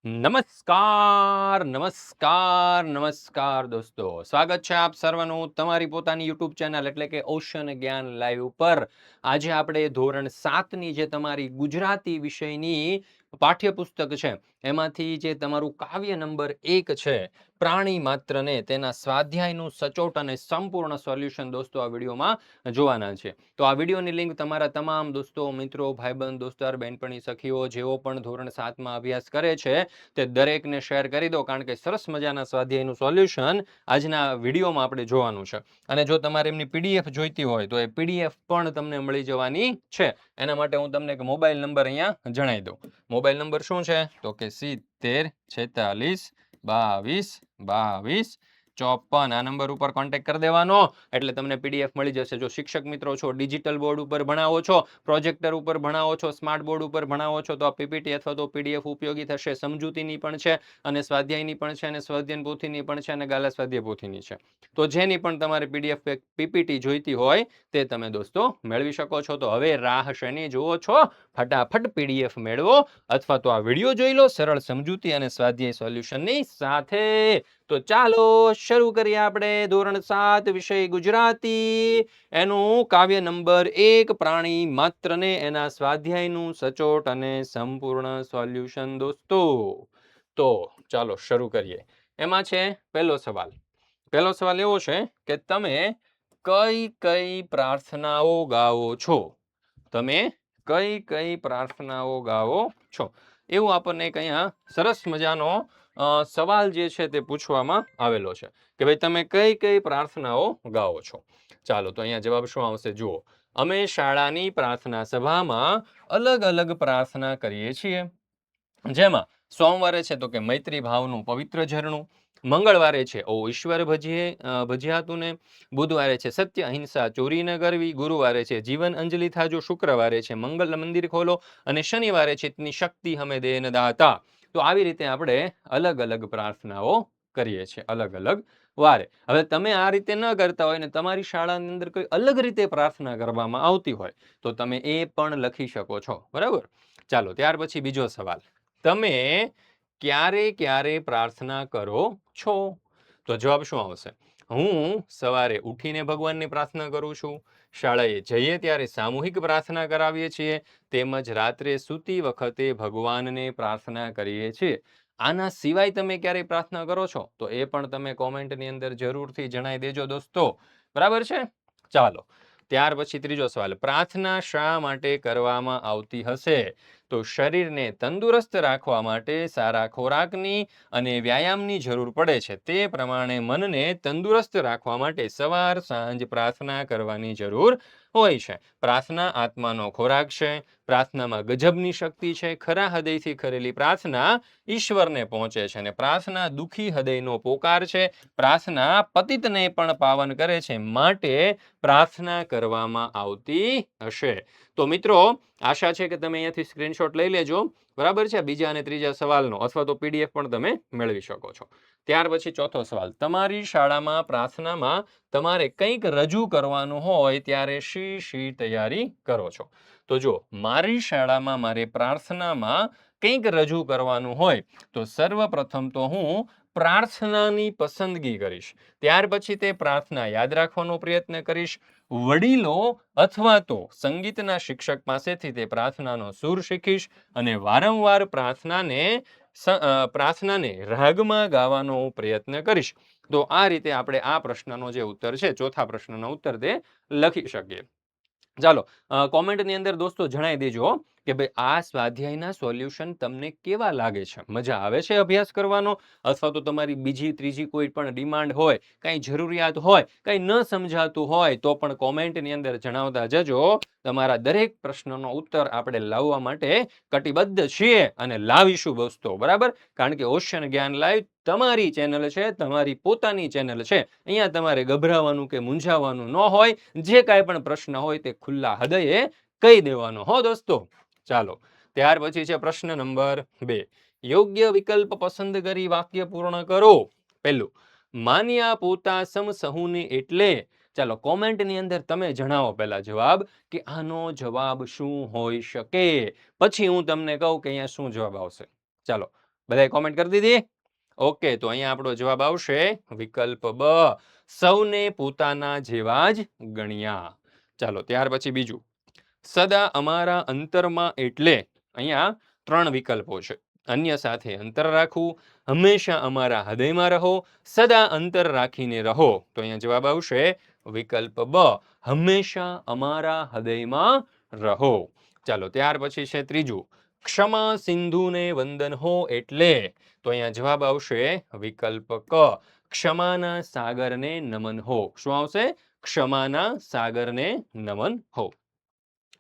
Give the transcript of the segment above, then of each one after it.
નમસ્કાર નમસ્કાર નમસ્કાર દોસ્તો, સ્વાગત છે આપ સર્વનું તમારી પોતાની યુટ્યુબ ચેનલ એટલે કે ઓશન જ્ઞાન લાઈવ ઉપર. આજે આપણે ધોરણ 7ની જે તમારી ગુજરાતી વિષયની પાઠ્યપુસ્તક છે એમાંથી જે તમારું કાવ્ય નંબર 1 છે પ્રાણી માત્રને, તેના સ્વાધ્યાયનું સચોટ અને સંપૂર્ણ સોલ્યુશન દોસ્તો આ વિડીયોમાં જોવાના છે. તો આ વિડીયોની લિંક તમારા તમામ દોસ્તો, મિત્રો, ભાઈબંધ, દોસ્તાર, બહેનપણી, સખીઓ જેઓ પણ ધોરણ 7માં અભ્યાસ કરે છે તે દરેકને શેર કરી દો, કારણ કે સરસ મજાના સ્વાધ્યાયનું સોલ્યુશન આજના વિડીયોમાં આપણે જોવાનું છે. અને જો તમારે એમની પીડીએફ જોઈતી હોય તો એ પીડીએફ પણ તમને મળી જવાની છે. એના માટે હું તમને એક મોબાઈલ નંબર અહીંયા જણાવી દઉં. મોબાઈલ નંબર શું છે તો કે 70 46 22 22 54. આ નંબર ઉપર કોન્ટેક્ટ કરી દેવાનો એટલે તમને પીડીએફ મળી જશે. જો શિક્ષક મિત્રો છો, ડિજિટલ બોર્ડ ઉપર ભણાવો છો, પ્રોજેક્ટર ઉપર ભણાવો છો, સ્માર્ટ બોર્ડ ઉપર ભણાવો છો તો આ પીપીટી અથવા તો પીડીએફ ઉપયોગી થશે. સમજૂતીની પણ છે અને સ્વાધ્યાયની પણ છે અને સ્વાધ્યાયન પોથીની પણ છે અને ગાલા સ્વાધ્યાય પોથીની છે. તો જેની પણ તમારે પીડીએફ પીપીટી જોઈતી હોય તે તમે દોસ્તો મેળવી શકો છો. તો હવે રાહ શેની જુઓ છો? ફટાફટ પીડીએફ મેળવો અથવા તો આ વિડીયો જોઈ લો સરળ સમજૂતી અને સ્વાધ્યાય સોલ્યુશનની સાથે. તો ચાલો શરૂ કરીએ આપણે ધોરણ 7 વિષય ગુજરાતી, એનું કાવ્ય નંબર 1 પ્રાણી માત્રને, એના સ્વાધ્યાયનું સચોટ અને સંપૂર્ણ સોલ્યુશન દોસ્તો. તો ચાલો શરૂ કરીએ. એમાં છે પહેલો સવાલ. પહેલો સવાલ એવો છે કે તમે કઈ કઈ પ્રાર્થનાઓ ગાઓ છો? તમે કઈ કઈ પ્રાર્થનાઓ ગાઓ છો? એવું આપણને એક અહીંયા સરસ મજાનો સવાલ જે છે તે પૂછવામાં આવેલો છે કે ભાઈ તમે કઈ કઈ પ્રાર્થનાઓ ગાઓ છો. ચાલો તો અહીંયા જવાબ શું આવશે જુઓ. અમે શાળાની પ્રાર્થના સભામાં અલગ અલગ પ્રાર્થના કરીએ છીએ. જેમાં સોમવારે છે તો કે મૈત્રી ભાવનું પવિત્ર ઝરણું, મંગળવારે છે ઓ ઈશ્વર ભજ્યા તું ને, બુધવારે છે સત્ય અહિંસા ચોરી ન કરવી, ગુરુવારે છે જીવન અંજલિ થાજો, શુક્રવારે છે મંગલ મંદિર ખોલો અને શનિવારે છે ઇતની શક્તિ હમે દેન દાતા. તો આવી રીતે આપણે અલગ અલગ પ્રાર્થનાઓ કરીએ છીએ અલગ અલગ વારે. હવે તમે આ રીતે ન કરતા હોય ને તમારી શાળાની અંદર કોઈ અલગ રીતે પ્રાર્થના કરવામાં આવતી હોય તો તમે એ પણ લખી શકો છો. બરાબર. ચાલો ત્યાર પછી બીજો સવાલ. તમે ક્યારે ક્યારે પ્રાર્થના કરો છો? તો જવાબ શું આવશે? હું સવારે ઉઠીને ભગવાનની પ્રાર્થના કરું છું, શાળાએ જઈએ ત્યારે સામૂહિક પ્રાર્થના કરાવીએ છીએ, તેમજ રાત્રે સૂતી વખતે ભગવાનને પ્રાર્થના કરીએ છીએ. આના સિવાય તમે ક્યારેય પ્રાર્થના કરો છો તો એ પણ તમે કોમેન્ટની અંદર જરૂરથી જણાવી દેજો દોસ્તો. બરાબર છે. ચાલો ત્યાર પછી ત્રીજો સવાલ. પ્રાર્થના શા માટે કરવામાં આવતી હશે? તો શરીરને તંદુરસ્ત રાખવા માટે સારા ખોરાકની અને વ્યાયામની જરૂર પડે છે. તે પ્રમાણે મનને તંદુરસ્ત રાખવા માટે સવાર સાંજ પ્રાર્થના કરવાની જરૂર હોય છે. પ્રાર્થના આત્માનો ખોરાક છે. પ્રાર્થનામાં ગજબની શક્તિ છે. ખરા હૃદયથી કરેલી પ્રાર્થના ઈશ્વરને પહોંચે છે અને પ્રાર્થના દુઃખી હૃદયનો પોકાર છે. પ્રાર્થના પતિતને પણ પાવન કરે છે, માટે પ્રાર્થના કરવામાં આવતી હશે. તો મિત્રો આશા છે કે તમે અહીંયાથી સ્ક્રીનશોટ લઈ લેજો. બરાબર છે. બીજા અને ત્રીજા સવાલનો અથવા તો પીડીએફ પણ તમે મેળવી શકો છો. ત્યાર પછી ચોથો સવાલ. તમારી શાળામાં પ્રાર્થનામાં તમારે કંઈક રજૂ કરવાનું હોય ત્યારે શી તૈયારી કરો છો? તો જો મારી શાળામાં મારે પ્રાર્થનામાં કંઈક રજૂ કરવાનું હોય તો સર્વપ્રથમ તો હું પ્રાર્થનાની પસંદગી કરીશ. ત્યાર પછી તે પ્રાર્થના યાદ રાખવાનો પ્રયત્ન કરીશ. વડીલો અથવા તો સંગીતના શિક્ષક પાસેથી તે પ્રાર્થનાનો સૂર શીખીશ અને વારંવાર પ્રાર્થનાને રાગમાં ગાવાનો પ્રયત્ન કરીશ. તો આ રીતે આપણે આ પ્રશ્નનો જે ઉત્તર છે, ચોથા પ્રશ્નનો ઉત્તર તે લખી શકીએ. ચાલો કોમેન્ટની અંદર દોસ્તો જણાવી દેજો કે ભાઈ આ સ્વાધ્યાયના સોલ્યુશન તમને કેવા લાગે છે? મજા આવે છે અભ્યાસ કરવાનો? અથવા તો તમારી બીજી ત્રીજી કોઈ પણ ડિમાન્ડ હોય, કઈ જરૂરિયાત હોય, કઈ ન સમજાતું હોય તો પણ કોમેન્ટની અંદર જણાવતા જજો. તમારા દરેક પ્રશ્નનો ઉત્તર આપણે લાવવા માટે કટિબદ્ધ છીએ અને લાવીશું દોસ્તો. બરાબર. કારણ કે ઓશન જ્ઞાન લાઈવ તમારી ચેનલ છે, તમારી પોતાની ચેનલ છે. અહીંયા તમારે ગભરાવાનું કે મૂંઝાવાનું ન હોય. જે કાંઈ પણ પ્રશ્ન હોય તે ખુલ્લા હૃદયે કહી દેવાનો હો દોસ્તો. ચાલો ત્યાર પછી છે પ્રશ્ન નંબર 2. યોગ્ય વિકલ્પ પસંદ કરી વાક્ય પૂર્ણ કરો. પહેલું, માન્યા પોતા સમ સહુને એટલે. ચાલો કોમેન્ટની અંદર તમે જણાવો પહેલા જવાબ કે આનો જવાબ શું હોઈ શકે, પછી હું તમને કહું કે અહીંયા શું જવાબ આવશે. ચાલો બધાએ કોમેન્ટ કરી દીધી? ઓકે, તો અહીંયા આપણો જવાબ આવશે વિકલ્પ બ, સૌને પોતાના જેવા જ ગણ્યા. ચાલો ત્યાર પછી બીજું, સદા અમારા અંતરમાં એટલે અહીંયા 3 વિકલ્પો છે. અન્ય સાથે અંતર રાખવું, હંમેશા અમારા હૃદયમાં રહો, સદા અંતર રાખીને રહો. તો અહીંયા જવાબ આવશે વિકલ્પ બ, હંમેશા અમારા હૃદયમાં રહો. ચાલો ત્યાર પછી છે ત્રીજું, ક્ષમા સિંધુને વંદન હો એટલે, તો અહીંયા જવાબ આવશે વિકલ્પ ક, ક્ષમાના સાગરને નમન હો. શું આવશે? ક્ષમાના સાગરને નમન હો.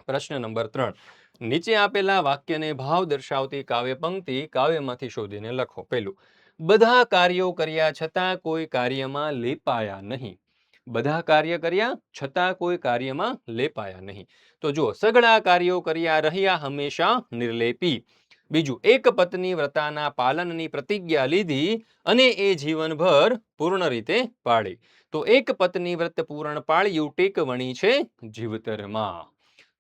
પ્રશ્ન નંબર 3, નીચે આપેલા વાક્યને ભાવ દર્શાવતી કાવ્ય પંક્તિ કાવ્યમાંથી શોધીને લખો. પહેલું, બધા કાર્યો કર્યા છતાં કોઈ કાર્યમાં લેપાયા નહીં. બધા કાર્ય કર્યા છતાં કોઈ કાર્યમાં લેપાયા નહીં. તો જો, સઘળા કાર્યો કર્યા રહ્યા હંમેશા નિર્લેપી. બીજું, એક પત્ની વ્રતાના પાલનની પ્રતિજ્ઞા લીધી અને એ જીવનભર પૂર્ણ રીતે પાળી. તો એક પત્ની વ્રત પૂર્ણ પાળ્યું ટેકવણી છે જીવતરમાં.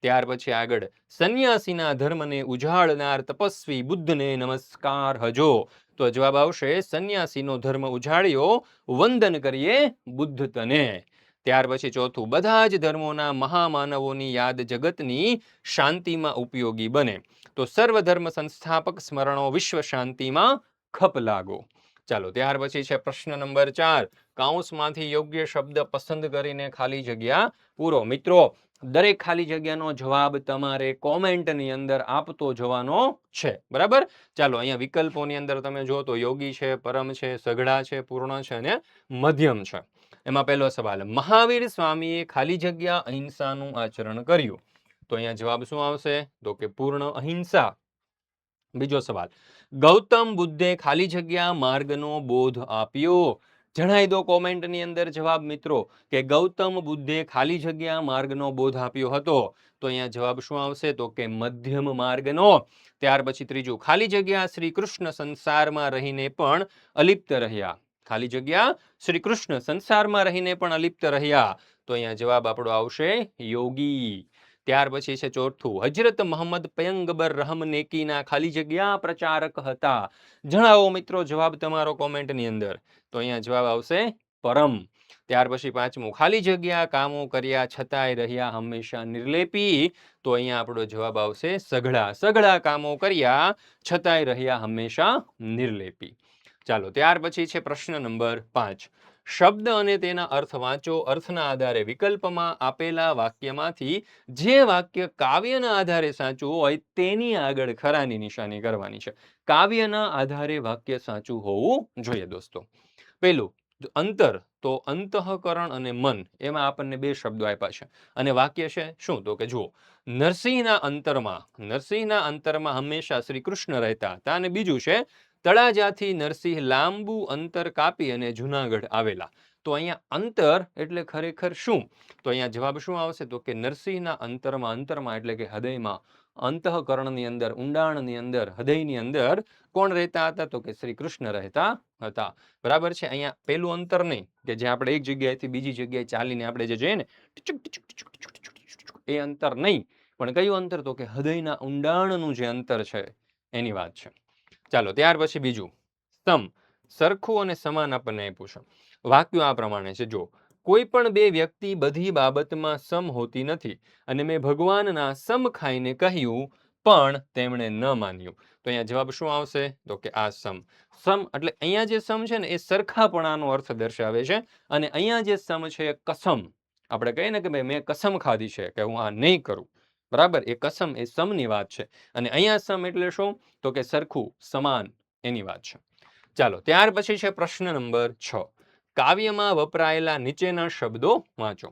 ત્યાર પછી આગળ, સંન્યાસીના ધર્મને ઉજાળનાર તપસ્વી બુદ્ધને નમસ્કાર હજો. તો જવાબ આવશે સંન્યાસીનો ધર્મ ઉજાળ્યો, વંદન કરીએ બુદ્ધ તને. ત્યાર પછી ચોથું, બધા જ ધર્મોના મહામાનવોની યાદ જગતની શાંતિમાં ઉપયોગી બને. તો સર્વધર્મ સંસ્થાપક સ્મરણો વિશ્વ શાંતિમાં ખપ લાગો. ચાલો ત્યાર પછી છે પ્રશ્ન નંબર 4, કૌંસમાંથી યોગ્ય શબ્દ પસંદ કરીને ખાલી જગ્યા પૂરો. મિત્રો, દરેક ખાલી જગ્યાનો જવાબ તમારે કોમેન્ટની અંદર આપતો જવાનો છે, બરાબર? ચાલો અહીંયા વિકલ્પોની અંદર તમે જો તો યોગી છે, પરમ છે, સઘળા છે, પૂર્ણ છે અને મધ્યમ છે. એમાં પહેલો સવાલ, મહાવીર સ્વામીએ ખાલી જગ્યા અહિંસાનું આચરણ કર્યું. તો અહીંયા જવાબ શું આવશે? તો કે પૂર્ણ અહિંસા. બીજો સવાલ, ગૌતમ બુદ્ધે ખાલી જગ્યા માર્ગનો બોધ આપ્યો. જણાવી દો કોમેન્ટની અંદર જવાબ મિત્રો કે ગૌતમ બુદ્ધે ખાલી જગ્યા માર્ગનો બોધ આપ્યો હતો. તો અહીંયા જવાબ શું આવશે? તો કે મધ્યમ માર્ગનો. ત્યાર પછી ત્રીજું, ખાલી જગ્યા શ્રી કૃષ્ણ સંસારમાં રહીને પણ અલિપ્ત રહ્યા. ખાલી જગ્યા શ્રી કૃષ્ણ સંસારમાં રહીને પણ અલિપ્ત રહ્યા. તો અહીંયા જવાબ આપણો આવશે યોગી. ત્યાર પછી છે ચોથું, હજરત મોહમ્મદ પયંગબર રહમ નેકીના ખાલી જગ્યા પ્રચારક હતા. જણાવો મિત્રો જવાબ તમારો કોમેન્ટની અંદર. તો અહીંયા જવાબ આવશે પરમ. ત્યાર પછી પાંચમું, ખાલી જગ્યા કામો કર્યા છતાંય રહ્યા હંમેશા નિર્લેપી. તો અહીંયા આપણો જવાબ આવશે સઘળા. સઘળા કામો કર્યા છતાંય રહ્યા હંમેશા નિર્લેપી. ચાલો ત્યાર પછી છે પ્રશ્ન નંબર 5, શબ્દ અને તેના અર્થ વાંચો. અર્થના આધારે વિકલ્પમાં આપેલા વાક્યમાંથી જે વાક્ય કાવ્યના આધારે સાચું હોય તેની આગળ ખરાની નિશાની કરવાની છે. કાવ્યના આધારે વાક્ય સાચું હોવું જોઈએ દોસ્તો. પહેલું, અંતર, તો અંતઃકરણ અને મન, એમાં આપણને 2 શબ્દો આપ્યા છે અને વાક્ય છે શું? તો કે જુઓ, નરસિંહના અંતરમાં હંમેશા શ્રી કૃષ્ણ રહેતા હતા. અને બીજું છે, તળાજાથી નરસિંહ લાંબુ અંતર કાપી અને જુનાગઢ આવેલા. તો અહીંયા અંતર એટલે ખરેખર શું? તો અહીંયા જવાબ શું આવશે? તો કે નરસિંહના અંતરમાં એટલે કે હૃદયમાં, અંતઃકરણની અંદર, ઊંડાણની અંદર, હૃદયની અંદર કોણ રહેતા હતા? તો કે શ્રી કૃષ્ણ રહેતા હતા. બરાબર છે? અહીંયા પેલું અંતર નહીં કે જે આપણે એક જગ્યાએથી બીજી જગ્યાએ ચાલીને આપણે જે જઈએ ને એ અંતર નહીં, પણ કયું અંતર? તો કે હૃદયના ઊંડાણનું જે અંતર છે એની વાત છે. ચાલો ત્યાર પછી બીજું, સમ, સરખું અને સમાન આપણને આપ્યું છે. વાક્યો આ પ્રમાણે છે. જો, કોઈ પણ 2 વ્યક્તિ બધી બાબતમાં સમ હોતી નથી અને મેં ભગવાનના સમ ખાઈને કહ્યું પણ તેમણે ન માન્યું. તો અહીંયા જવાબ શું આવશે? તો કે આ સમ. સમ એટલે અહીંયા જે સમ છે ને એ સરખાપણાનો અર્થ દર્શાવે છે અને અહીંયા જે સમ છે એ કસમ. આપણે કહીએ ને કે ભાઈ મેં કસમ ખાધી છે કે હું આ નહીં કરું, બરાબર? એ કસમ, એ સમની વાત છે. અને અહીંયા સમ એટલે શું? તો કે સરખું, સમાન, એની વાત છે. ચાલો ત્યાર પછી છે પ્રશ્ન નંબર 6, કાવ્યમાં વપરાયેલા નીચેના શબ્દો વાંચો.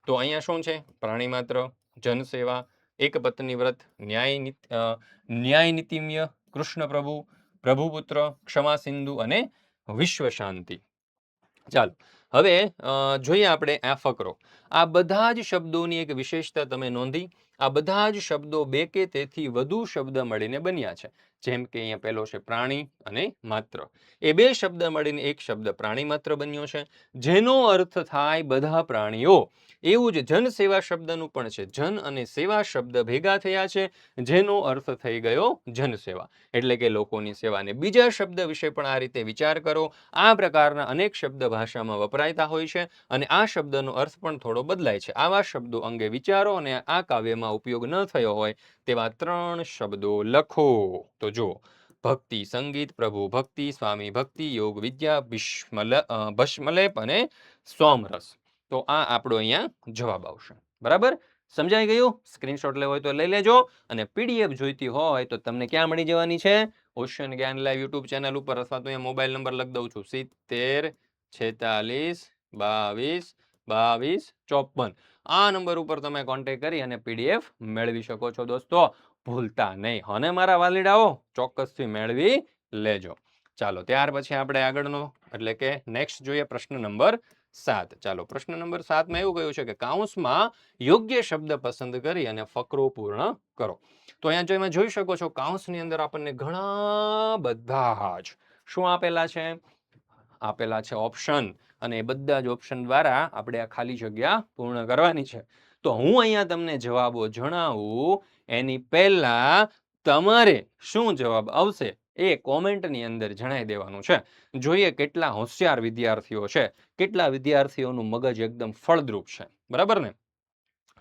તો અહીંયા શું છે? પ્રાણીમાત્ર, જનસેવા, એક પત્ની વ્રત, ન્યાય નીતિમ્ય, કૃષ્ણ પ્રભુ, પ્રભુપુત્ર, ક્ષમા સિંધુ અને વિશ્વ શાંતિ. ચાલો હવે જોઈએ આપણે આ ફકરો. આ બધા જ શબ્દોની એક વિશેષતા તમે નોંધી આ બધા જ શબ્દો બે કે તેથી વધુ શબ્દ મળીને બન્યા છે. જેમ કે અહીંયા પહેલો છે પ્રાણી અને માત્ર. એ બે શબ્દ મળીને એક શબ્દ પ્રાણી માત્ર બન્યો છે, જેનો અર્થ થાય બધા પ્રાણીઓ. એવું જ જન સેવા શબ્દનું પણ છે. જન અને સેવા શબ્દ ભેગા થયા છે, જેનો અર્થ થઈ ગયો જન સેવા, એટલે કે લોકોની સેવા. અને બીજા શબ્દ વિશે પણ આ રીતે વિચાર કરો. આ પ્રકારના અનેક શબ્દ ભાષામાં વપરાતા હોય છે અને આ શબ્દનો અર્થ પણ થોડો બદલાય છે. આવા શબ્દો અંગે વિચારો અને આ કાવ્યમાં ઉપયોગ ન થયો હોય તેવા 3 શબ્દો લખો. તો જો ભક્તિ સંગીત, પ્રભુ ભક્તિ, સ્વામી ભક્તિ, યોગ વિદ્યા, ભસ્મલેપ અને સોમરસ. તો આ આપણો અહીંયા જવાબ આવશે. બરાબર, સમજાઈ ગયું? સ્ક્રીનશોટ લેવો હોય તો લઈ લેજો અને પીડીએફ જોઈતી હોય તો તમને ક્યાં મળી જવાની છે? ઓશન જ્ઞાન લાઈવ યુટ્યુબ ચેનલ ઉપર, અથવા તો અહીંયા મોબાઈલ નંબર લખી દઉં છું 70 46 22 22 54. આ નંબર ઉપર તમે કોન્ટેક્ટ કરી અને પીડીએફ મેળવી શકો છો દોસ્તો. ભૂલતા નહીં અને મારા વાલીડાઓ ચોક્કસથી મેળવી લેજો. ચાલો ત્યાર પછી આપણે આગળનો એટલે કે નેક્સ્ટ જોઈએ પ્રશ્ન નંબર 7. ચાલો પ્રશ્ન નંબર 7 માં એવું કહ્યું છે કે કૌંસમાં યોગ્ય શબ્દ પસંદ કરી અને ફકરો પૂર્ણ કરો. તો અહીંયા જો એમાં જોઈ શકો છો કૌંસની અંદર આપણને ઘણા બધા જ શું આપેલા છે? આપેલા છે ઓપ્શન, અને એ બધા જ ઓપ્શન દ્વારા આપણે આ ખાલી જગ્યા પૂર્ણ કરવાની છે. તો હું અહીંયા તમને જવાબો જણાવું એની પહેલા તમારે શું જવાબ આવશે એ કોમેન્ટની અંદર જણાવી દેવાનું છે. જોઈએ કેટલા હોશિયાર વિદ્યાર્થીઓ છે, કેટલા વિદ્યાર્થીઓનું મગજ એકદમ ફળદ્રુપ છે. બરાબર ને?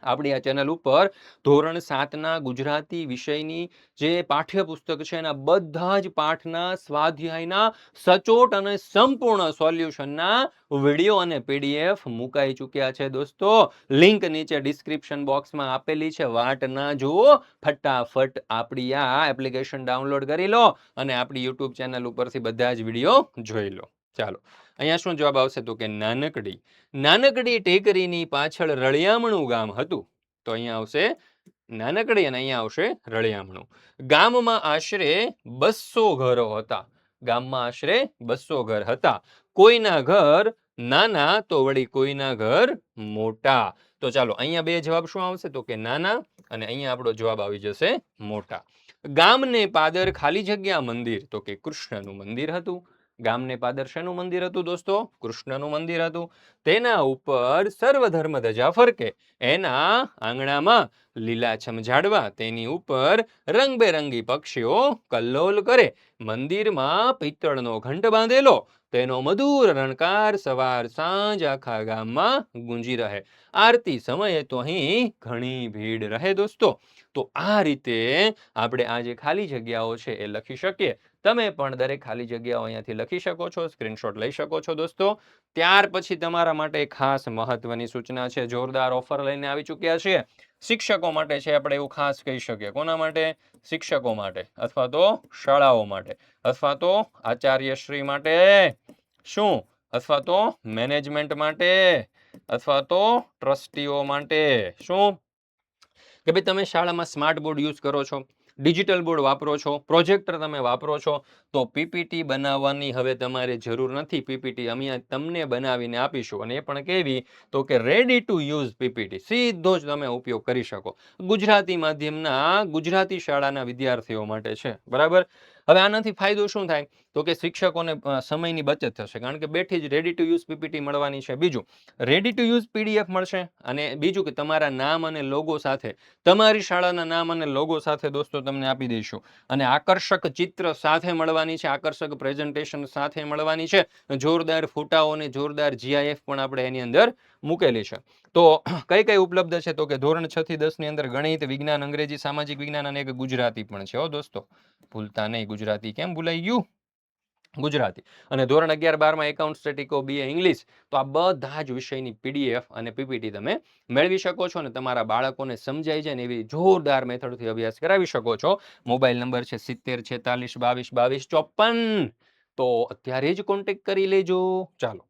આપણી આ ચેનલ ઉપર ધોરણ 7ના ગુજરાતી વિષયની જે પાઠ્યપુસ્તક છે એના બધા જ પાઠના સ્વાધ્યાયના સચોટ અને સંપૂર્ણ સોલ્યુશનના વિડીયો અને પીડીએફ મુકાઈ ચૂક્યા છે દોસ્તો. લિંક નીચે ડિસ્ક્રિપ્શન બોક્સમાં આપેલી છે, વાટ ના જુઓ, ફટાફટ આપણી આ એપ્લિકેશન ડાઉનલોડ કરી લો અને આપણી યુટ્યુબ ચેનલ ઉપરથી બધા જ વિડીયો જોઈ લો. ચાલો અહીંયા શું જવાબ આવશે? તો કે નાનકડી ટેકરીની પાછળ રળિયામણું ગામ હતું. તો અહીંયા આવશે નાનકડી અને અહીંયા આવશે રળિયામણું. ગામમાં આશરે 200 ઘરો હતા. ગામમાં આશરે 200 ઘર હતા. કોઈના ઘર નાના તો વળી કોઈના ઘર મોટા. તો ચાલો અહીંયા બે જવાબ શું આવશે? તો કે નાના, અને અહીંયા આપણો જવાબ આવી જશે મોટા. ગામને પાદર ખાલી જગ્યા મંદિર. તો કે કૃષ્ણનું મંદિર હતું. ગામને પાદર શેનું મંદિર હતું દોસ્તો? કૃષ્ણનું મંદિર હતું. તેના ઉપર સર્વધર્મ ધજા ફરકે. એના આંગણામાં લીલાછમ ઝાડવા, તેની ઉપર રંગબેરંગી પક્ષીઓ કલ્લોલ કરે. મંદિરમાં પિત્તળનો ઘંટ બાંધેલો, તેનો મધુર રણકાર સવાર સાંજ આખા ગામમાં ગુંજી રહે. આરતી સમયે તો અહીં ઘણી ભીડ રહે દોસ્તો. તો આ રીતે આપણે આ જે ખાલી જગ્યાઓ છે એ લખી શકીએ. તમે પણ દરેક ખાલી જગ્યાઓ અહીંયાથી લખી શકો છો, સ્ક્રીનશોટ લઈ શકો છો દોસ્તો. ત્યાર પછી તમારા માટે ખાસ મહત્વની સૂચના છે. જોરદાર ઓફર લઈને આવી ચૂક્યા છીએ. શિક્ષકો માટે છે, આપણે એવું ખાસ કહી શકીએ. કોના માટે? શિક્ષકો માટે, અથવા તો શાળાઓ માટે, અથવા તો આચાર્યશ્રી માટે, શું, અથવા તો મેનેજમેન્ટ માટે, અથવા તો ટ્રસ્ટીઓ માટે. શું કે ભાઈ તમે શાળામાં સ્માર્ટ બોર્ડ યુઝ કરો છો, ડિજિટલ બોર્ડ વાપરો છો, પ્રોજેક્ટર તમે વાપરો છો, તો પીપીટી બનાવવાની હવે તમારે જરૂર નથી. પીપીટી અમે તમને બનાવીને આપીશું, અને એ પણ કેવી? તો કે રેડી ટુ યુઝ પીપીટી. સીધો જ તમે ઉપયોગ કરી શકો. ગુજરાતી માધ્યમના ગુજરાતી શાળાના વિદ્યાર્થીઓ માટે છે. બરાબર. હવે આનાથી ફાયદો શું થાય? તો કે શિક્ષકોને સમયની બચત થશે, કારણ કે બેઠી જ રેડી ટુ યુઝ પીપીટી મળવાની છે. બીજું, રેડી ટુ યુઝ પીડીએફ મળશે. અને બીજું કે તમારા નામ અને લોગો સાથે, તમારી શાળાના નામ અને લોગો સાથે દોસ્તો તમને આપી દઈશું. અને આકર્ષક ચિત્ર સાથે મળવાની છે, આકર્ષક પ્રેઝન્ટેશન સાથે મળવાની છે. જોરદાર ફોટાઓ અને જોરદાર જીઆઈએફ પણ આપણે એની અંદર મૂકેલી છે. તો કઈ કઈ ઉપલબ્ધ છે? તો કે ધોરણ 6 થી 10 ની અંદર ગણિત, વિજ્ઞાન, અંગ્રેજી, સામાજિક વિજ્ઞાન અને એક ગુજરાતી પણ છે હો દોસ્તો. ભૂલતા નહીં, ગુજરાતી કેમ ભૂલાઈ ગયું? ગુજરાતી. અને ધોરણ 11-12માં એકાઉન્ટ, સ્ટેટિકો, બીએ ઇંગ્લિશ. તો આ બધા જ વિષયની પીડીએફ અને પીપીટી તમે મેળવી શકો છો, અને તમારા બાળકોને સમજાઈ જાય ને એવી જોરદાર મેથડથી અભ્યાસ કરાવી શકો છો. મોબાઈલ નંબર છે 70 46 22 22 54. તો અત્યારે જ કોન્ટેક્ટ કરી લેજો. ચાલો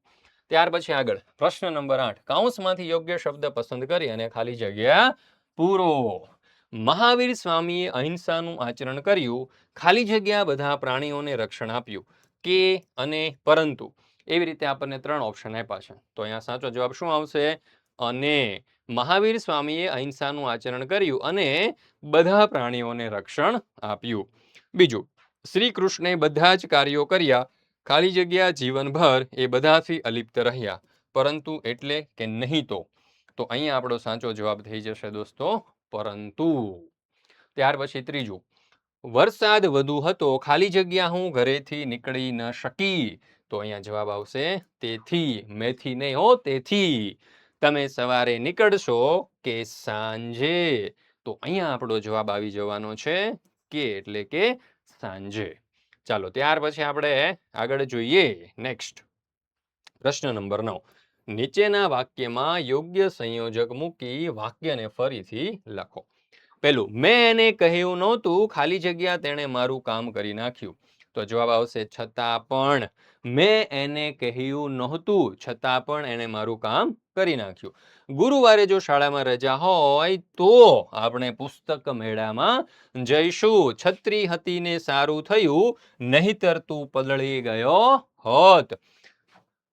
ત્યાર પછી આગળ પ્રશ્ન નંબર 8. કૌંસમાંથી યોગ્ય શબ્દ પસંદ કરી અને ખાલી જગ્યા પૂરો. મહાવીર સ્વામીએ અહિંસાનું આચરણ કર્યું, ખાલી જગ્યા બધા પ્રાણીઓને રક્ષણ આપ્યું. કે અને પરંતુ. એવી રીતે આપણને 3 ઓપ્શન આપ્યા છે. તો અહીંયા સાચો જવાબ શું આવશે? અને. મહાવીર સ્વામીએ અહિંસાનું આચરણ કર્યું અને બધા પ્રાણીઓને રક્ષણ આપ્યું. બીજું, શ્રી કૃષ્ણે બધા જ કાર્યો કર્યા, ખાલી જગ્યા જીવનભર એ બધાથી અલિપ્ત રહ્યા, પરંતુ એટલે કે નહીં તો અહીંયા આપણો સાચો જવાબ થઈ જશે દોસ્તો પરંતુ. ત્યાર પછી ત્રીજું, વરસાદ વધુ હતો, ખાલી જગ્યા હું ઘરેથી નીકળી ન શકી, તો અહીંયા જવાબ આવશે તેથી. મેથી નહીં હો, તેથી. તમે સવારે નીકળશો કે સાંજે, તો અહીંયા આપણો જવાબ આવી જવાનો છે કે એટલે કે સાંજે. ચાલો ત્યાર પછી આપણે આગળ જોઈએ. નેક્સ્ટ પ્રશ્ન નંબર 9. નીચેના વાક્યમાં યોગ્ય સંયોજક મૂકી વાક્યને ફરીથી લખો. પહેલું, મેં એને કહ્યું નહોતું, ખાલી જગ્યા તેણે મારું કામ કરી નાખ્યું, તો જવાબ આવશે છતાં પણ. મેં એને કહ્યું નહોતું, છતાં પણ એણે મારું કામ કરી નાખ્યું. ગુરુવારે જો શાળામાં રજા હોય તો આપણે પુસ્તક મેળામાં જઈશું. છત્રી હતી ને સારું થયું, નહીતર તું પલળી ગયો હોત.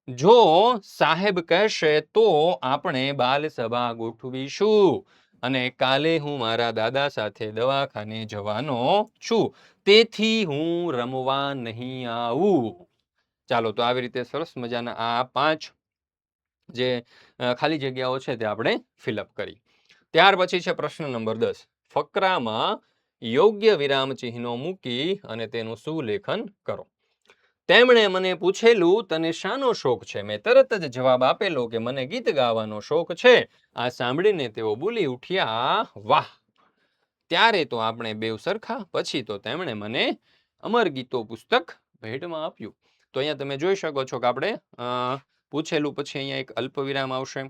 જો સાહેબ કહેશે તો આપણે બાલ સભા ગોઠવીશું, અને કાલે હું મારા દાદા સાથે દવાખાને જવાનો છું, તેથી હું રમવા નહીં આવું. ચાલો તો આવી રીતે સરસ મજાના આ 5 જે ખાલી જગ્યાઓ છે તે આપણે ફિલઅપ કરી. ત્યાર પછી છે પ્રશ્ન નંબર 10. ફકરામાં યોગ્ય વિરામ ચિહ્નો મૂકી અને તેનું સુલેખન કરો. તેમણે મને પૂછેલું તને શાનો શોખ છે? મેં તરત જ જવાબ આપેલો કે મને ગીત ગાવાનો શોખ છે. આ સાંભળીને તેઓ બોલી ઉઠ્યા વાહ. ત્યારે તો આપણે બેવ સરખા. પછી તો તેમણે મને અમર ગીતો પુસ્તક ભેટમાં આપ્યું. તો અહીંયા તમે જોઈ શકો છો કે આપણે પૂછેલું પછી અહીંયા એક અલ્પ વિરામ આવશે,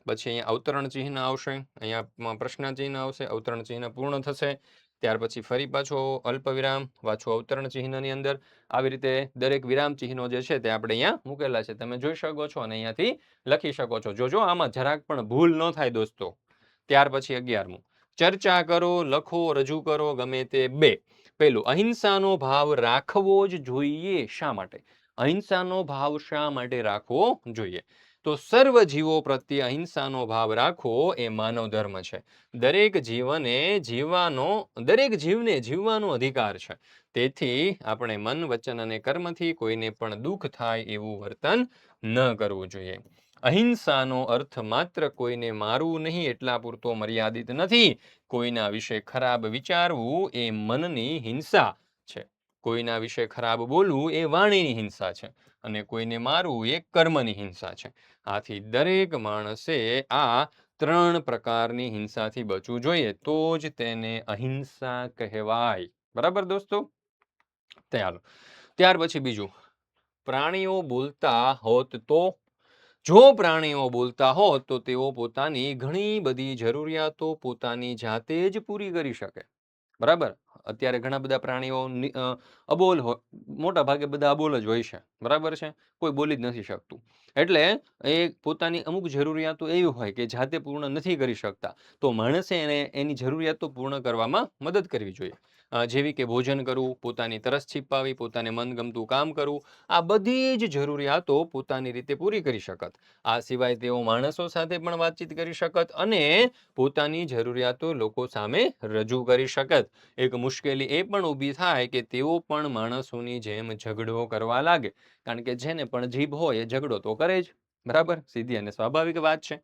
પછી અહીંયા અવતરણ ચિહ્ન આવશે, અહીંયા પ્રશ્ન ચિહ્ન આવશે, અવતરણ ચિહ્ન પૂર્ણ થશે, ત્યાર પછી ફરી પાછો અલ્પ વિરામ, પાછું અવતરણ ચિહ્નની અંદર. આવી રીતે દરેક વિરામ ચિહ્નો જે છે તે આપણે અહીંયા મૂકેલા છે, તમે જોઈ શકો છો અને અહીંયાથી લખી શકો છો. જોજો આમાં જરાક પણ ભૂલ ન થાય દોસ્તો. ત્યાર પછી 11મું, ચર્ચા કરો, લખો, રજૂ કરો ગમે તે 2. પહેલું, અહિંસાનો ભાવ રાખવો જ જોઈએ. શા માટે અહિંસાનો ભાવ શા માટે રાખવો જોઈએ? તો સર્વ જીવો પ્રત્યે અહિંસાનો ભાવ રાખવો એ માનવ ધર્મ છે. દરેક જીવને જીવવાનો અધિકાર છે. તેથી આપણે મન, વચન અને કર્મથી કોઈને પણ દુઃખ થાય એવું વર્તન ન કરવું જોઈએ. અહિંસાનો અર્થ માત્ર કોઈને મારવું નહીં એટલા પૂરતો મર્યાદિત નથી. કોઈના વિશે ખરાબ વિચારવું એ મનની હિંસા છે. કોઈના વિશે ખરાબ બોલવું એ વાણીની હિંસા છે, અને કોઈને મારવું એ કર્મની હિંસા છે. આથી દરેક માણસે આ 3 પ્રકારની હિંસાથી બચવું જોઈએ, તો જ તેને અહિંસા કહેવાય. બરાબર દોસ્તો? ત્યાર પછી બીજું, પ્રાણીઓ બોલતા હોત તો? જો પ્રાણીઓ બોલતા હોત તો તેઓ પોતાની ઘણી બધી જરૂરિયાતો પોતાની જાતે જ પૂરી કરી શકે. બરાબર? અત્યારે ઘણા બધા પ્રાણીઓ અબોલ હોય, મોટા ભાગે બધા અબોલ જ હોય છે. બરાબર છે? કોઈ બોલી જ નથી શકતું. એટલે એ પોતાની અમુક જરૂરિયાતો એવી હોય કે જાતે પૂર્ણ નથી કરી શકતા, તો માણસે એને એની જરૂરિયાતો પૂર્ણ કરવામાં મદદ કરવી જોઈએ. જેવી કે ભોજન કરવું, પોતાની તરસ છીપાવી, પોતાને મનગમતું કામ કરવું, આ બધી જ જરૂરિયાતો પોતાની રીતે પૂરી કરી શકત. આ સિવાય તેઓ માણસો સાથે પણ વાતચીત કરી શકત અને પોતાની જરૂરિયાતો લોકો સામે રજૂ કરી શકત. એક મુશ્કેલી એ પણ ઊભી થાય કે તેઓ પણ માણસોની જેમ ઝઘડો કરવા લાગે, કારણ કે જેને પણ જીભ હોય એ ઝઘડો તો કરે જ. બરાબર? સીધી અને સ્વાભાવિક વાત છે.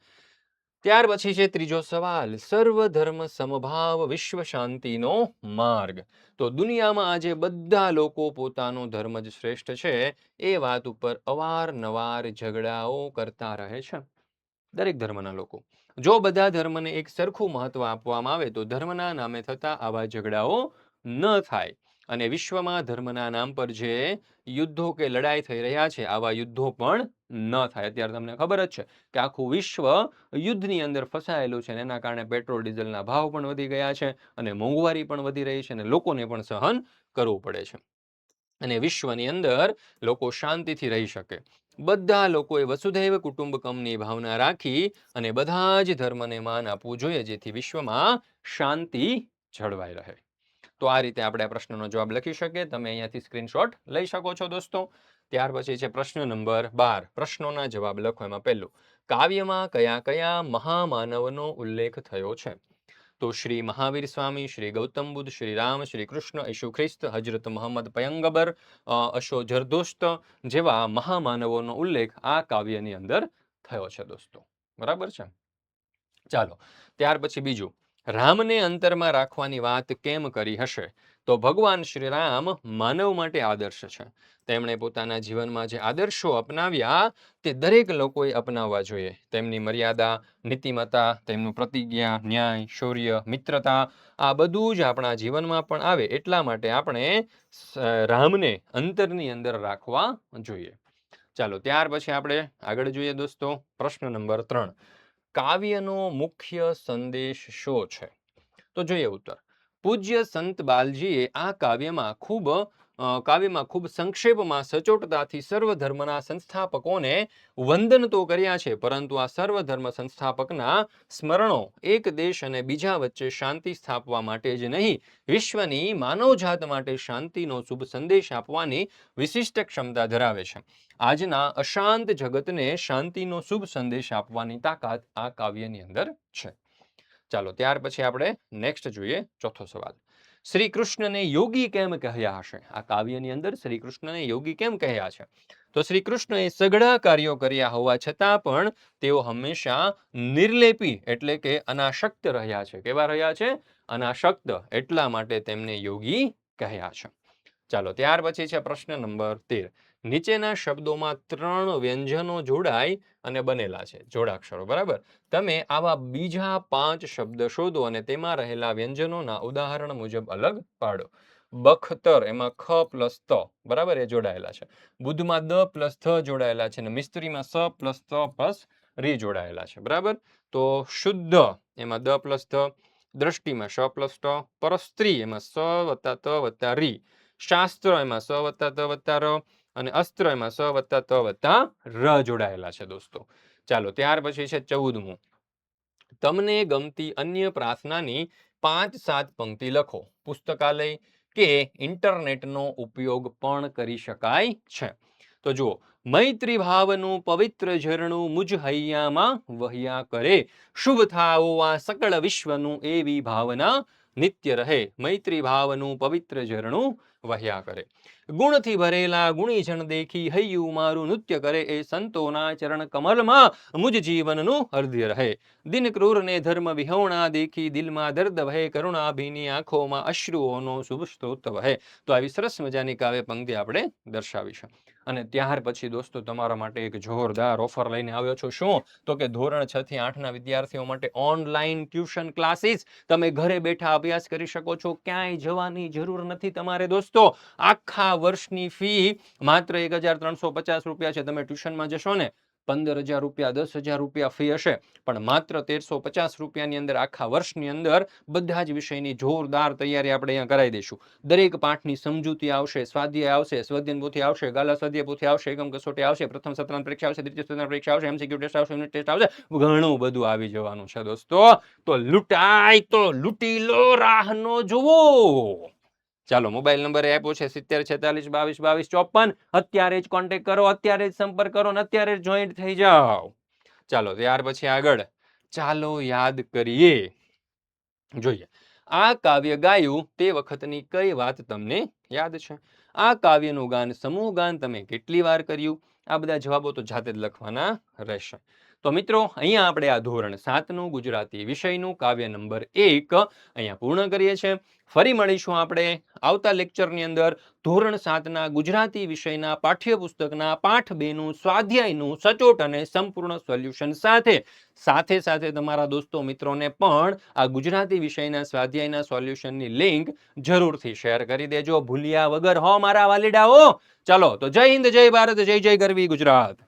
ત્યાર પછી છે ત્રીજો સવાલ, સર્વધર્મ સમભાવ વિશ્વ શાંતિનો માર્ગ. તો દુનિયામાં આજે બધા લોકો પોતાનો ધર્મ જ શ્રેષ્ઠ છે એ વાત ઉપર અવારનવાર ઝઘડાઓ કરતા રહે છે. દરેક ધર્મના લોકો. જો બધા ધર્મને એક સરખું મહત્વ આપવામાં આવે તો ધર્મના નામે થતા આવા ઝઘડાઓ ન થાય, અને વિશ્વમાં ધર્મના નામ પર જે યુદ્ધો કે લડાઈ થઈ રહ્યા છે આવા યુદ્ધો પણ ન થાય. અત્યારે તમને ખબર જ છે કે આખું વિશ્વ યુદ્ધની અંદર ફસાયેલું છે, અને એના કારણે પેટ્રોલ ડીઝલના ભાવ પણ વધી ગયા છે, અને મોંઘવારી પણ વધી રહી છે, અને લોકોને પણ સહન કરવું પડે છે. અને વિશ્વની અંદર લોકો શાંતિથી રહી શકે. બધા લોકોએ વસુધૈવ કુટુંબકમની ભાવના રાખી અને બધા જ ધર્મને માન આપવું જોઈએ, જેથી વિશ્વમાં શાંતિ જળવાઈ રહે. તો આ રીતે આપણે આ પ્રશ્નનો જવાબ લખી શકીએ. તમે અહીંયાથી સ્ક્રીનશોટ લઈ શકો છો દોસ્તો. ત્યાર પછી છે પ્રશ્ન નંબર 12. પ્રશ્નોના જવાબ લખો. એમાં પહેલું, કાવ્યમાં કયા કયા મહામાનવનો ઉલ્લેખ થયો છે? તો શ્રી મહાવીર સ્વામી, શ્રી ગૌતમ બુદ્ધ, શ્રી રામ, શ્રી કૃષ્ણ, ઈસુ ખ્રિસ્ત, હજરત મોહમ્મદ પયંગબર, અશો જરદોસ્ત જેવા મહામાનવોનો ઉલ્લેખ આ કાવ્યની અંદર થયો છે દોસ્તો. બરાબર છે. ચાલો, ત્યાર પછી બીજું, રામને અંતરમાં રાખવાની વાત કેમ કરી હશે? તો ભગવાન શ્રી રામ માનવ માટે આદર્શ છે. તેમણે પોતાના જીવનમાં જે આદર્શો અપનાવ્યા તે દરેક લોકોએ અપનાવવા જોઈએ. તેમની મર્યાદા, નીતિમત્તા, તેમનું પ્રતિજ્ઞા, ન્યાય, શૌર્ય, મિત્રતા આ બધું જ આપણા જીવનમાં પણ આવે એટલા માટે આપણે રામને અંતરની અંદર રાખવા જોઈએ. ચાલો, ત્યાર પછી આપણે આગળ જોઈએ દોસ્તો. પ્રશ્ન નંબર 3. કાવ્યનો મુખ્ય સંદેશ શો છે? તો જોઈએ ઉત્તર. પૂજ્ય સંત બાલજીએ આ કાવ્યમાં ખૂબ સંક્ષેપમાં સચોટતાથી સર્વધર્મના સંસ્થાપકોને વંદન તો કર્યા છે, પરંતુ આ સર્વધર્મ સંસ્થાપકના સ્મરણો એક દેશ અને બીજા વચ્ચે શાંતિ સ્થાપવા માટે જ નહીં, વિશ્વની માનવજાત માટે શાંતિનો શુભ સંદેશ આપવાની વિશિષ્ટ ક્ષમતા ધરાવે છે. આજના અશાંત જગતને શાંતિનો શુભ સંદેશ આપવાની તાકાત આ કાવ્યની અંદર છે. ચાલો, ત્યાર પછી આપણે નેક્સ્ટ જોઈએ ચોથો સવાલ. શ્રી કૃષ્ણને યોગી કેમ કહ્યા હશે? આ કાવ્યની અંદર શ્રી કૃષ્ણને યોગી કેમ કહ્યા છે? તો શ્રી કૃષ્ણએ સઘળા કાર્યો કર્યા હોવા છતાં પણ તેઓ હંમેશા નિર્લેપી એટલે કે અનાસક્ત રહ્યા છે. કેવા રહ્યા છે? અનાસક્ત. એટલા માટે તેમને યોગી કહ્યા છે. ચાલો, ત્યાર પછી છે પ્રશ્ન નંબર 13. નીચેના શબ્દોમાં 3 વ્યંજનો જોડાય અને બનેલા છે, જોડાક્ષરો. બરાબર. તમે આવા બીજા 5 શબ્દ શોધો અને તેમાં રહેલા વ્યંજનોના ઉદાહરણ મુજબ અલગ પાડો. બખ્તર, એમાં ખ પ્લસ ત, બરાબર, એ જોડાયેલા છે. બુદ્ધમાં દ પ્લસ થ જોડાયેલા છે અને મિસ્ત્રીમાં સ પ્લસ ત પ્લસ રી જોડાયેલા છે. બરાબર. તો શુદ્ધ, એમાં દ પ્લસ થ. દ્રષ્ટિમાં શ પ્લસ ટ. પરસ્ત્રી, એમાં સ વત્તા ત વત્તા રી. શાસ્ત્ર, એમાં સ વત્તા ત વત્તા ર. અને અસ્ત્ર, એમાં સ વત્તા ત વત્તા ર જોડાયેલા છે દોસ્તો. ચાલો, ત્યાર પછી છે 14મું. તમને ગમતી અન્ય પ્રાર્થનાની 5-7 પંક્તિ લખો. પુસ્તકાલય કે ઇન્ટરનેટનો ઉપયોગ પણ કરી શકાય છે. તો જુઓ, મૈત્રી ભાવનું પવિત્ર ઝરણું મુજ હૈયામાં વહ્યા કરે, શુભ થાઓ આ સકળ વિશ્વનું એવી ભાવના નિત્ય રહે. મૈત્રી ભાવનું પવિત્ર ઝરણું વહ્યા કરે. ગુણથી ભરેલા ગુણીજન દેખી હૈયું મારું નૃત્ય કરે, એ સંતોના ચરણ કમલમાં મુજ જીવનનું હૃદય રહે. દિન ક્રૂરને ધર્મ વિહોણા દેખી દિલમાં દર્દ વહે, કરુણાભીની આંખોમાં અશ્રુઓનો શુભ સ્ત્રોત વહે. તો આવી સરસ મજાની કાવ્ય પંક્તિ આપણે દર્શાવી છે. અને ત્યાર પછી દોસ્તો તમારા માટે એક જોરદાર ઓફર લઈને આવ્યો છું. શું? તો કે ધોરણ 6 થી 8ના વિદ્યાર્થીઓ માટે ઓનલાઈન ટ્યુશન ક્લાસીસ. તમે ઘરે બેઠા અભ્યાસ કરી શકો છો. ક્યાંય જવાની જરૂર નથી તમારે દોસ્તો. આખા વર્ષની ફી માત્ર 1350 રૂપિયા છે. તમે ટ્યુશનમાં જશો ને 15,000 રૂપિયા, 10,000 રૂપિયા ફી હશે, પણ માત્ર 1350 રૂપિયાની અંદર આખા વર્ષની અંદર બધા જ વિષયની જોરદાર તૈયારી આપણે અહીંયા કરાવી દઈશું. દરેક પાઠની સમજૂતી આવશે, સ્વાધ્યાય આવશે, સ્વાધ્યાયન પોથી આવશે, ગાલા સ્વાધ્યાય પોથી આવશે, એકમ કસોટી આવશે, પ્રથમ સત્રાંત પરીક્ષા આવશે, દ્વિતીય સત્રાંત પરીક્ષા આવશે, MCQ ટેસ્ટ આવશે, યુનિટ ટેસ્ટ આવશે. ઘણું બધું આવી જવાનું છે દોસ્તો. તો લૂંટાય તો લૂંટી લો, રાહ નો જોવો. ચાલો, મોબાઈલ નંબર આપ્યો છે 7046222254. અત્યારે જ કોન્ટેક્ટ કરો, અત્યારે જ સંપર્ક કરો અને અત્યારે જ જોઈન્ટ થઈ જાઓ. ચાલો, ત્યાર પછી આગળ ચાલો યાદ કરીએ. જોઈએ, આ કાવ્ય ગાયું તે વખતની કઈ વાત તમને યાદ છે? આ કાવ્યનું ગાન, સમૂહ ગાન તમે કેટલી વાર કર્યું? આ બધા જવાબો તો જાતે જ લખવાના રહેશે. તો મિત્રો, અહીંયા આપણે આ ધોરણ 7નું ગુજરાતી વિષયનું કાવ્ય નંબર 1 અહીંયા પૂર્ણ કરીએ છીએ. ફરી મળીશું આપણે આવતા લેક્ચરની અંદર ધોરણ 7ના ગુજરાતી વિષયના પાઠ્યપુસ્તકના પાઠ 2નું સ્વાધ્યાયનું સચોટ અને સંપૂર્ણ સોલ્યુશન સાથે. સાથે સાથે તમારા દોસ્તો મિત્રોને પણ આ ગુજરાતી વિષયના સ્વાધ્યાયના સોલ્યુશનની લિંક જરૂરથી શેર કરી દેજો, ભૂલ્યા વગર હો મારા વાલીડાઓ. ચાલો, તો જય હિન્દ, જય ભારત, જય જય ગરવી ગુજરાત.